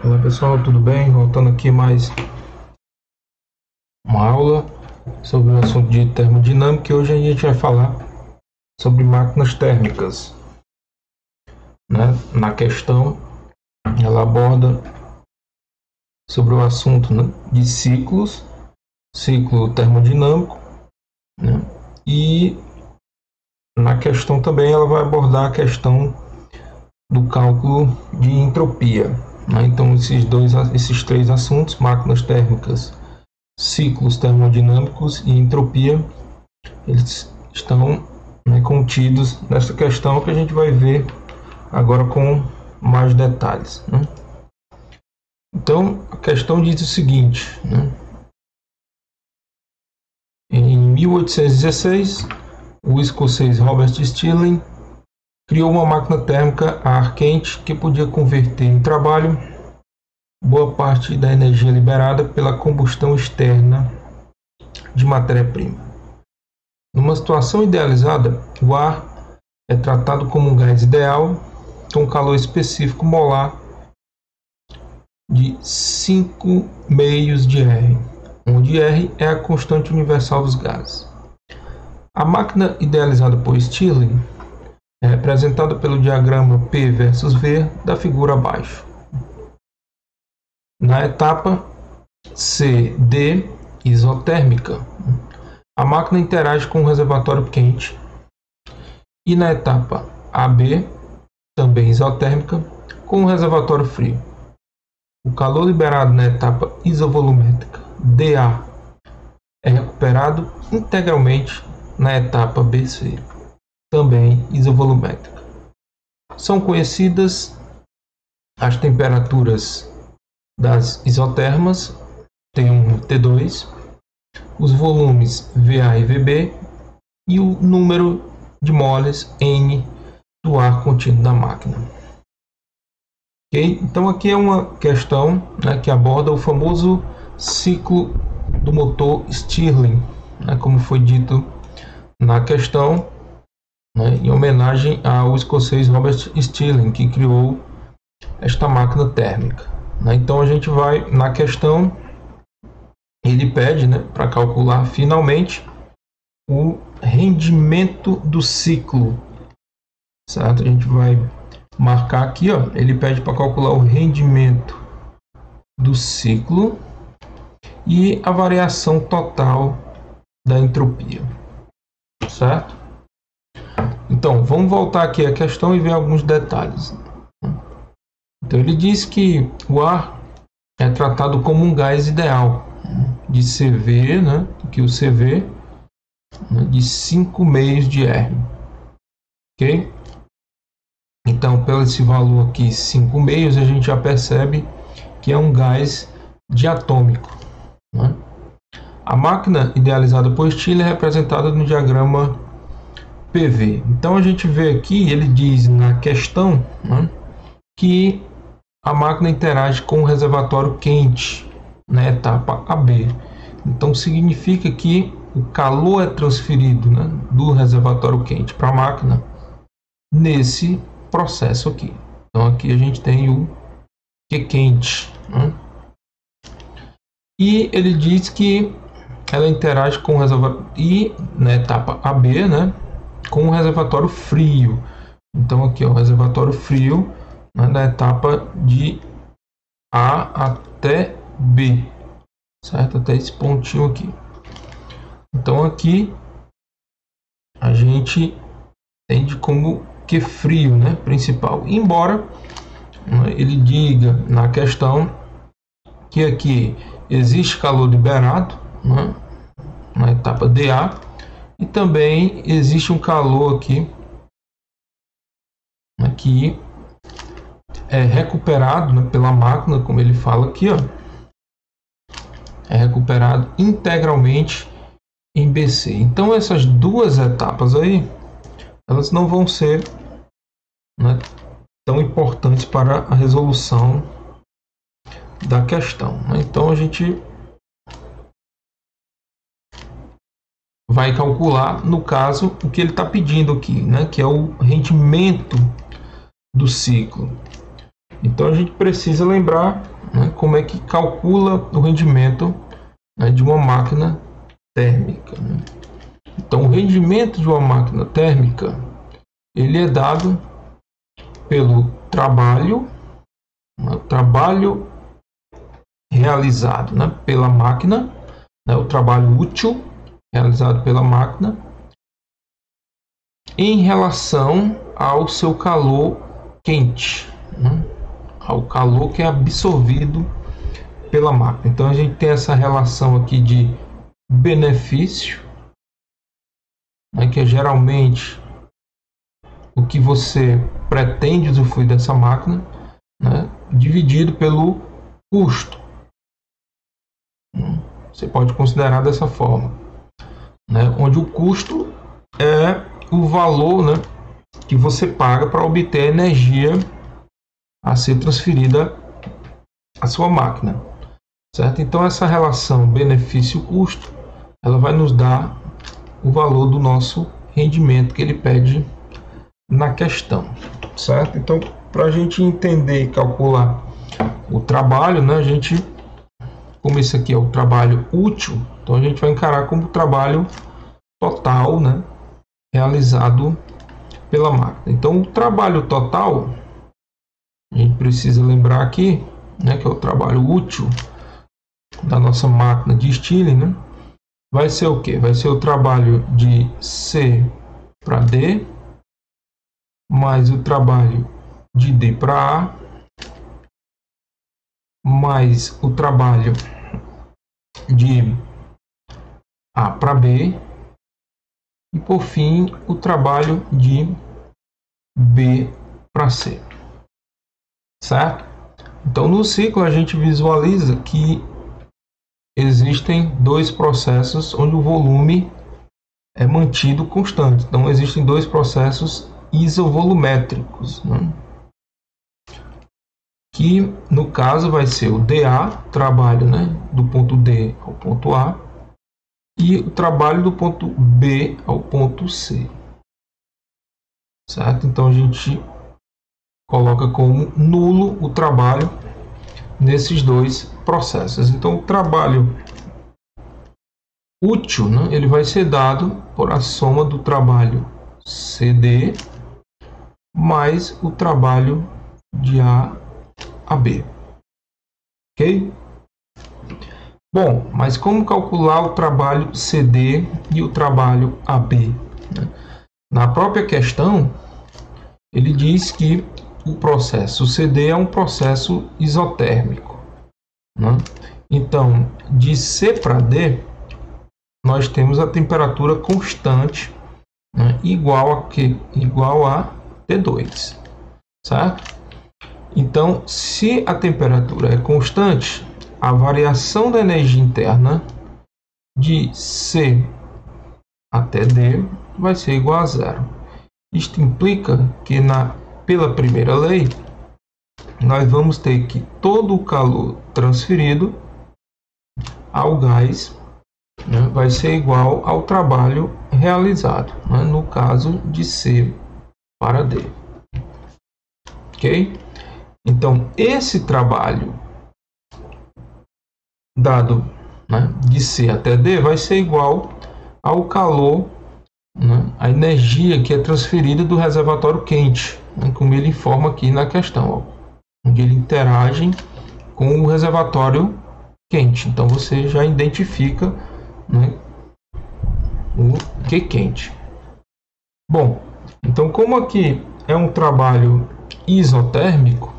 Olá pessoal, tudo bem? Voltando aqui mais uma aula sobre o assunto de termodinâmica e hoje a gente vai falar sobre máquinas térmicas, né? Na questão ela aborda sobre o assunto, né, de ciclo termodinâmico, né? E na questão também ela vai abordar a questão do cálculo de entropia, né? Então esses três assuntos, máquinas térmicas, ciclos termodinâmicos e entropia, eles estão, né, contidos nessa questão que a gente vai ver agora com mais detalhes, né? Então a questão diz o seguinte, né? Em 1816, o escocês Robert Stirling criou uma máquina térmica a ar quente que podia converter em trabalho boa parte da energia liberada pela combustão externa de matéria-prima. Numa situação idealizada, o ar é tratado como um gás ideal com calor específico molar de 5 meios de R, onde R é a constante universal dos gases. A máquina idealizada por Stirling é representada pelo diagrama P versus V da figura abaixo. Na etapa CD isotérmica, a máquina interage com o reservatório quente, e na etapa AB, também isotérmica, com o reservatório frio. O calor liberado na etapa isovolumétrica DA é recuperado integralmente na etapa BC, também isovolumétrica. São conhecidas as temperaturas das isotermas T1 e T2, os volumes VA e VB e o número de moles N do ar contido na máquina. Okay? Então aqui é uma questão, né, que aborda o famoso ciclo do motor Stirling, né, como foi dito na questão, né, em homenagem ao escocês Robert Stirling, que criou esta máquina térmica, né? Então a gente vai na questão, ele pede, né, para calcular finalmente o rendimento do ciclo, certo? A gente vai marcar aqui, ó, ele pede para calcular o rendimento do ciclo e a variação total da entropia, certo? Então, vamos voltar aqui à questão e ver alguns detalhes. Então, ele diz que o ar é tratado como um gás ideal de CV, né? Que o CV, né, de 5 meios de R. Ok? Então, pelo esse valor aqui, 5 meios, a gente já percebe que é um gás diatômico, né? A máquina idealizada por Stirling é representada no diagrama PV. Então a gente vê aqui, ele diz na questão, né, que a máquina interage com o reservatório quente na etapa AB. Então significa que o calor é transferido, né, do reservatório quente para a máquina nesse processo aqui. Então aqui a gente tem o Q quente, né? E ele diz que ela interage com o reservatório e na etapa AB, né, com o reservatório frio. Então aqui ó, o reservatório frio, né, na etapa de A até B, certo? Até esse pontinho aqui. Então aqui a gente entende como que frio, né, principal. Embora, né, ele diga na questão que aqui existe calor liberado, né, na etapa DA, e também existe um calor aqui, né, que é recuperado, né, pela máquina, como ele fala aqui, ó, é recuperado integralmente em BC. Então essas duas etapas aí, elas não vão ser, né, tão importantes para a resolução da questão, né? Então a gente vai calcular, no caso, o que ele está pedindo aqui, né, que é o rendimento do ciclo. Então a gente precisa lembrar, né, como é que calcula o rendimento, né, de uma máquina térmica, né? Então o rendimento de uma máquina térmica, ele é dado pelo trabalho, né, o trabalho realizado, né, pela máquina, né, o trabalho útil realizado pela máquina em relação ao seu calor quente, né, ao calor que é absorvido pela máquina. Então a gente tem essa relação aqui de benefício, né, que é geralmente o que você pretende usufruir dessa máquina, né, dividido pelo custo. Você pode considerar dessa forma, né, onde o custo é o valor, né, que você paga para obter a energia a ser transferida à sua máquina, certo? Então essa relação benefício-custo, ela vai nos dar o valor do nosso rendimento que ele pede na questão, certo? Então, para a gente entender e calcular o trabalho, né, a gente, como esse aqui é o trabalho útil, então a gente vai encarar como trabalho total, né, realizado pela máquina. Então, o trabalho total, a gente precisa lembrar aqui, né, que é o trabalho útil da nossa máquina de Stirling, né, vai ser o que? Vai ser o trabalho de C para D, mais o trabalho de D para A, mais o trabalho de A para B, e por fim o trabalho de B para C, certo? Então no ciclo a gente visualiza que existem dois processos onde o volume é mantido constante. Então existem dois processos isovolumétricos, né, que no caso vai ser o DA, trabalho, né, do ponto D ao ponto A, e o trabalho do ponto B ao ponto C, certo? Então a gente coloca como nulo o trabalho nesses dois processos. Então o trabalho útil, né, ele vai ser dado por a soma do trabalho CD mais o trabalho de A a B, ok? Bom, mas como calcular o trabalho CD e o trabalho AB? Na própria questão, ele diz que o processo CD é um processo isotérmico, né? Então, de C para D, nós temos a temperatura constante, né, igual a T2, certo? Então, se a temperatura é constante, a variação da energia interna de C até D vai ser igual a zero. Isto implica que, pela primeira lei, nós vamos ter que todo o calor transferido ao gás, né, vai ser igual ao trabalho realizado, né, no caso de C para D. Ok? Então, esse trabalho dado, né, de C até D vai ser igual ao calor, né, a energia que é transferida do reservatório quente, né, como ele informa aqui na questão, ó, onde ele interage com o reservatório quente. Então você já identifica, né, o que quente. Bom, então como aqui é um trabalho isotérmico,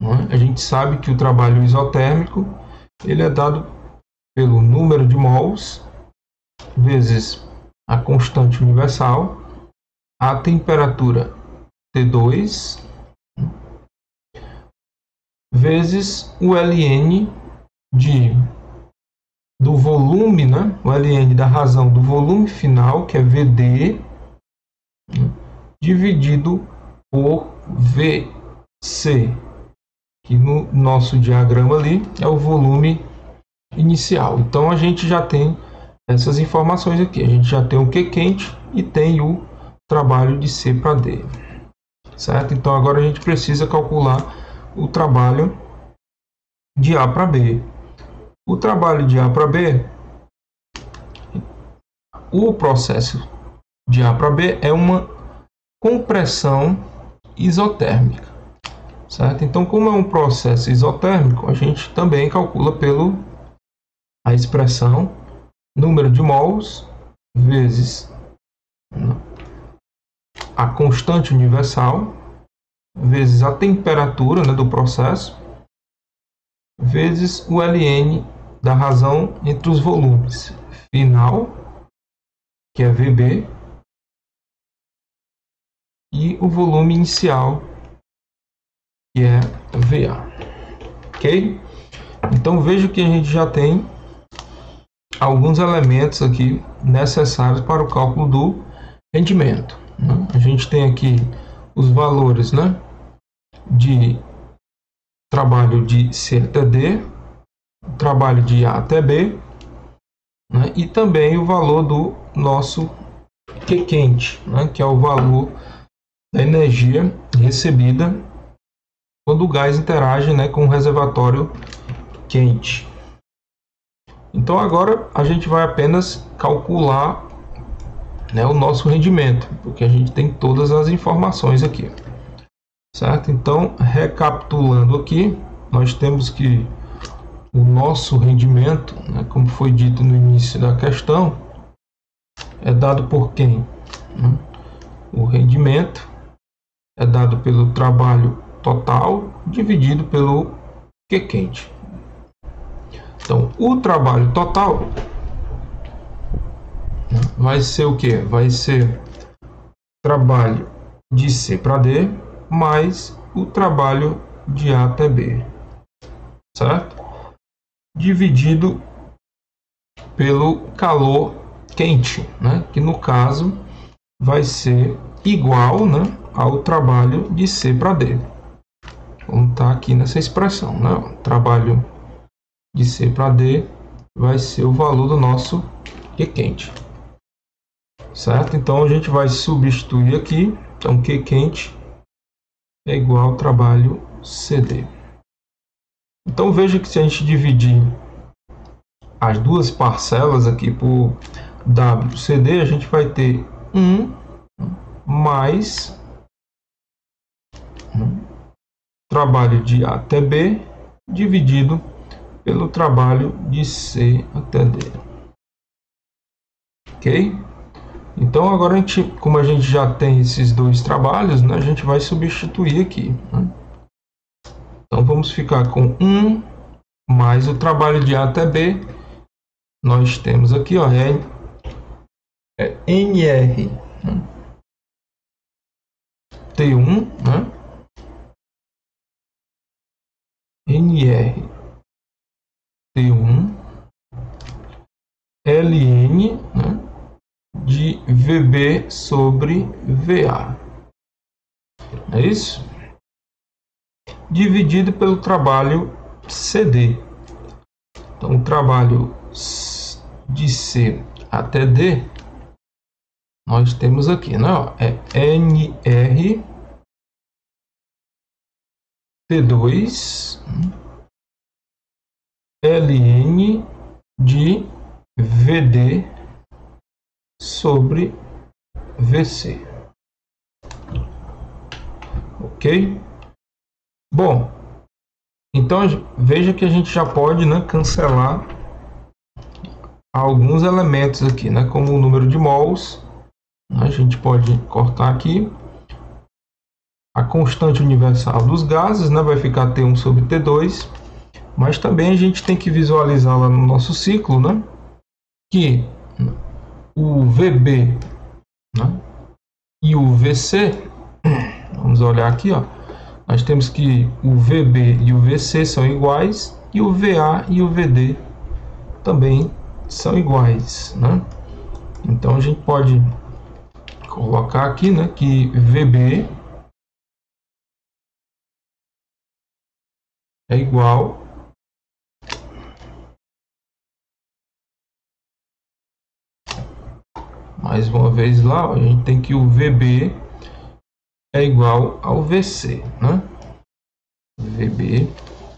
né, a gente sabe que o trabalho isotérmico ele é dado pelo número de mols vezes a constante universal, a temperatura T2 vezes o Ln do volume, né? O Ln da razão do volume final, que é Vd, né, dividido por Vc, que no nosso diagrama ali é o volume inicial. Então a gente já tem essas informações aqui. A gente já tem o Q quente e tem o trabalho de C para D. certo? Então agora a gente precisa calcular o trabalho de A para B. O trabalho de A para B, o processo de A para B é uma compressão isotérmica, certo? Então, como é um processo isotérmico, a gente também calcula pelo a expressão número de mols vezes a constante universal vezes a temperatura, né, do processo vezes o Ln da razão entre os volumes final, que é VB, e o volume inicial, que é VA. Ok? Então veja que a gente já tem alguns elementos aqui necessários para o cálculo do rendimento, né? A gente tem aqui os valores, né, de trabalho de C até D, trabalho de A até B, né, e também o valor do nosso Q quente, né, que é o valor da energia recebida quando o gás interage, né, com o reservatório quente. Então agora a gente vai apenas calcular, né, o nosso rendimento, porque a gente tem todas as informações aqui, certo? Então, recapitulando aqui, nós temos que o nosso rendimento, né, como foi dito no início da questão, é dado por quem? O rendimento é dado pelo trabalho total dividido pelo Q quente. Então, o trabalho total vai ser o que? Vai ser trabalho de C para D mais o trabalho de A até B, certo? Dividido pelo calor quente, né? Que no caso vai ser igual, né, ao trabalho de C para D. Como está aqui nessa expressão, né? O trabalho de C para D vai ser o valor do nosso Q quente, certo? Então a gente vai substituir aqui. Então Q quente é igual ao trabalho CD. Então veja que se a gente dividir as duas parcelas aqui por WCD, a gente vai ter 1 mais trabalho de A até B dividido pelo trabalho de C até D. Ok? Então agora a gente, como a gente já tem esses dois trabalhos, né, a gente vai substituir aqui, né? Então vamos ficar com 1 mais o trabalho de A até B. Nós temos aqui, ó, NR, né, T1, né, NR T1 Ln, né, de VB sobre VA. É isso? Dividido pelo trabalho CD. Então, o trabalho de C até D, nós temos aqui, né, ó, é NR T2 Ln de VD sobre VC. Ok? Bom, então veja que a gente já pode, né, cancelar alguns elementos aqui, né, como o número de mols. A gente pode cortar aqui. A constante universal dos gases, né, vai ficar T1 sobre T2. Mas também a gente tem que visualizar lá no nosso ciclo, né, que o VB, né, e o VC, vamos olhar aqui, ó, nós temos que o VB e o VC são iguais e o VA e o VD também são iguais, né? Então a gente pode colocar aqui, né, que VB é igual mais uma vez lá, a gente tem que o VB é igual ao VC, né? VB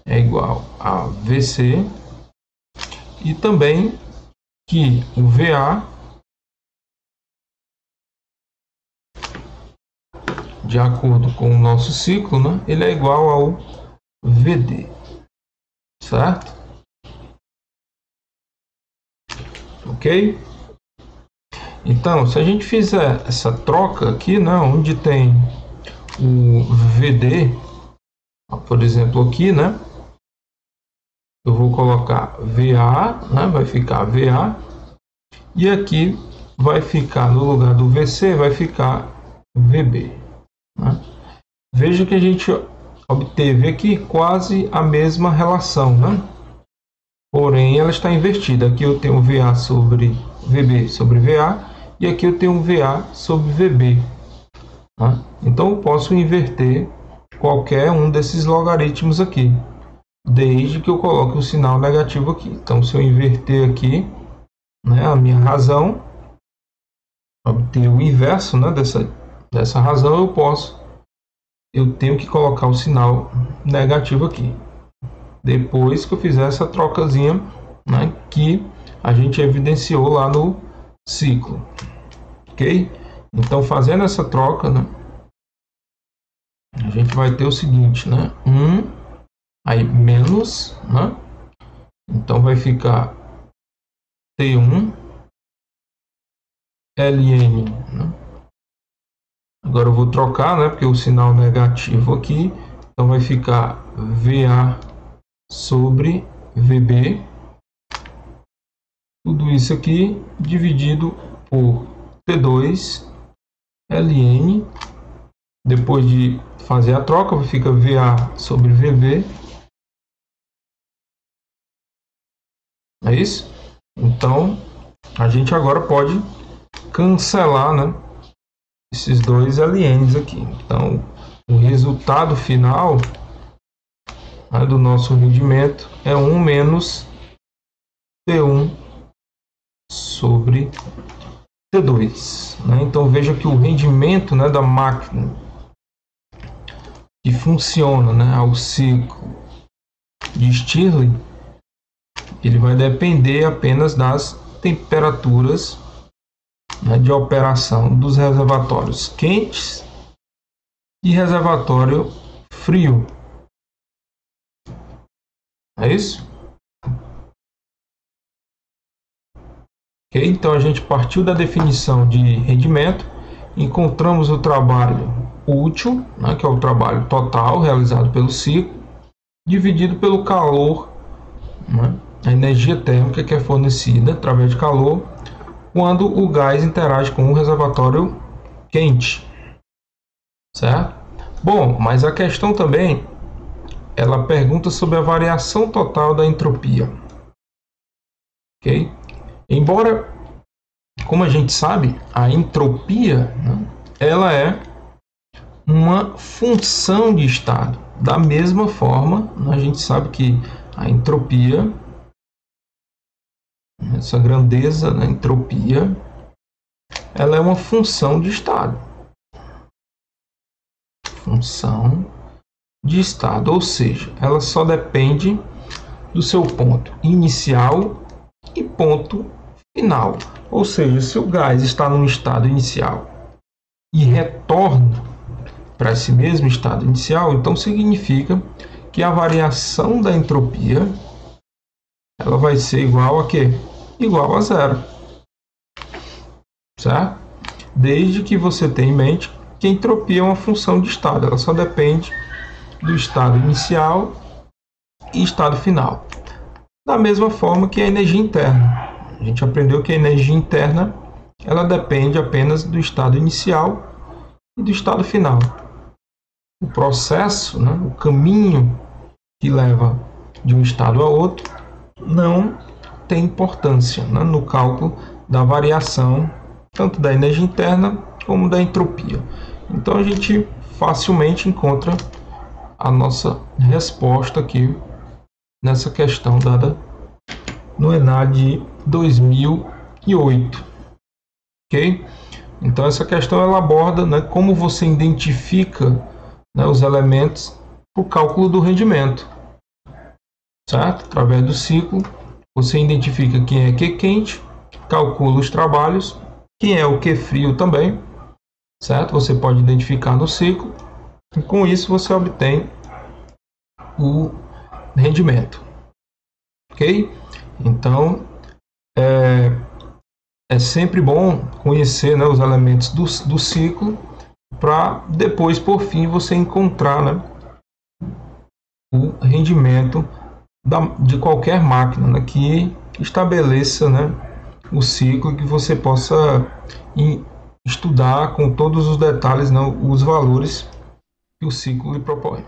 é igual a VC, e também que o VA, de acordo com o nosso ciclo, né, ele é igual ao VD, certo? Ok? Então, se a gente fizer essa troca aqui, né, onde tem o VD, por exemplo, aqui, né, eu vou colocar VA, né, vai ficar VA, e aqui vai ficar, no lugar do VC, vai ficar VB. Né? Veja que a gente obteve aqui quase a mesma relação, né? Porém, ela está invertida. Aqui eu tenho VA sobre VB sobre VA, e aqui eu tenho VA sobre VB. Né? Então, eu posso inverter qualquer um desses logaritmos aqui, desde que eu coloque o sinal negativo aqui. Então, se eu inverter aqui, né, a minha razão, obter o inverso, né, dessa razão, eu tenho que colocar o sinal negativo aqui. Depois que eu fizer essa trocazinha, né, que a gente evidenciou lá no ciclo. Ok? Então, fazendo essa troca, né, a gente vai ter o seguinte, né, aí menos, né, então vai ficar T1 ln, né? Agora eu vou trocar, né, porque o sinal negativo aqui, então vai ficar VA sobre VB, tudo isso aqui dividido por T2 ln, depois de fazer a troca, fica VA sobre VB, é isso? Então, a gente agora pode cancelar, né, esses dois LNs aqui. Então, o resultado final, né, do nosso rendimento é 1 menos T1 sobre T2. Né? Então, veja que o rendimento, né, da máquina que funciona, né, ao ciclo de Stirling, ele vai depender apenas das temperaturas, né, de operação dos reservatórios quentes e reservatório frio. É isso? Ok, então a gente partiu da definição de rendimento, encontramos o trabalho útil, né, que é o trabalho total realizado pelo ciclo, dividido pelo calor, né, a energia térmica que é fornecida através de calor quando o gás interage com o reservatório quente, certo? Bom, mas a questão também, ela pergunta sobre a variação total da entropia, ok? Embora, como a gente sabe, a entropia, né, ela é uma função de estado. Da mesma forma, a gente sabe que a entropia, essa grandeza na entropia, ela é uma função de estado. Função de estado, ou seja, ela só depende do seu ponto inicial e ponto final. Ou seja, se o gás está num estado inicial e retorna para esse mesmo estado inicial, então significa que a variação da entropia, ela vai ser igual a quê? Igual a zero. Certo? Desde que você tenha em mente que a entropia é uma função de estado, ela só depende do estado inicial e estado final. Da mesma forma que a energia interna. A gente aprendeu que a energia interna, ela depende apenas do estado inicial e do estado final. O processo, né, o caminho que leva de um estado a outro, não tem importância, né, no cálculo da variação tanto da energia interna como da entropia. Então a gente facilmente encontra a nossa resposta aqui nessa questão dada no ENAD de 2008. Ok? Então essa questão ela aborda, né, como você identifica, né, os elementos para o cálculo do rendimento, certo? Através do ciclo, você identifica quem é Q quente, calcula os trabalhos, quem é o Q frio também, certo? Você pode identificar no ciclo e com isso você obtém o rendimento, ok? Então é sempre bom conhecer, né, os elementos do ciclo para depois, por fim, você encontrar, né, o rendimento de qualquer máquina, né, que estabeleça, né, o ciclo, que você possa estudar com todos os detalhes, né, os valores que o ciclo lhe propõe.